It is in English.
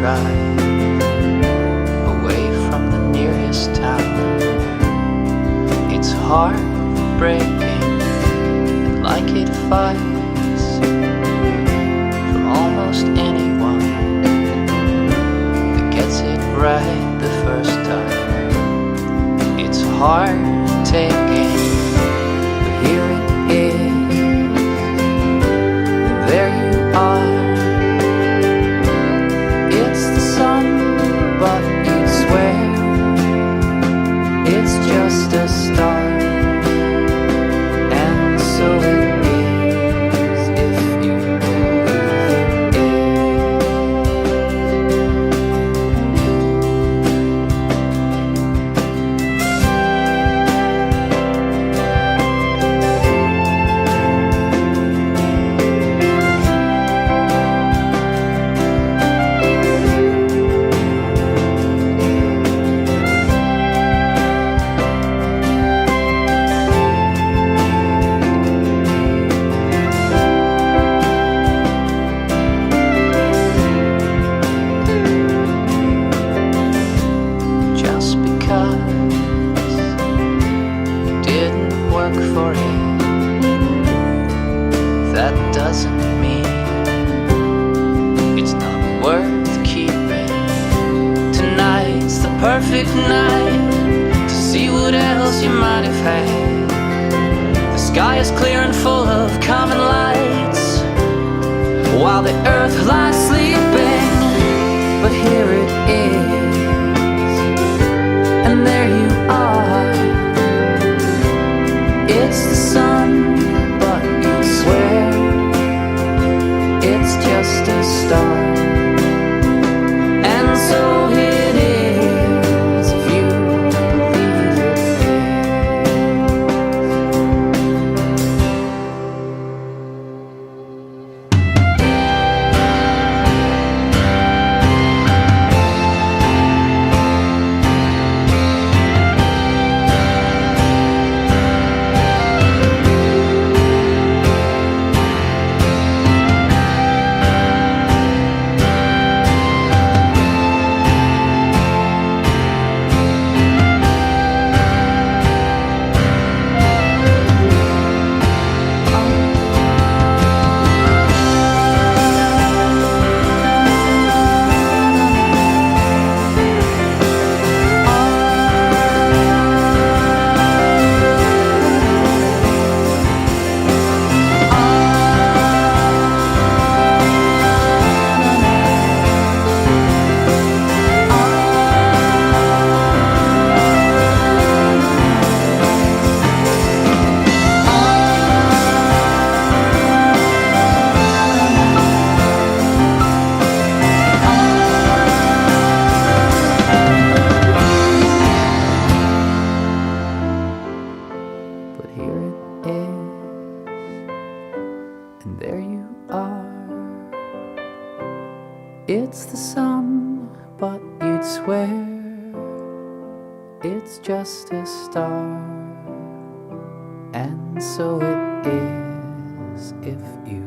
drive away from the nearest town. It's heartbreaking, and like it fights from almost anyone that gets it right the first time. It's hard taking, but here it is. There you are. It's the sun, but you'd swear it's just a start. And so it is, if you believe it for it, that doesn't mean it's not worth keeping. Tonight's the perfect night to see what else you might have had. The sky is clear and full of common lights, while the earth lies sleeping. But here it is, and there you are. It's the sun, but you'd swear it's just a start. And so it is, if you believe it and there you are. It's the sun, but you'd swear it's just a star. And so it is, if you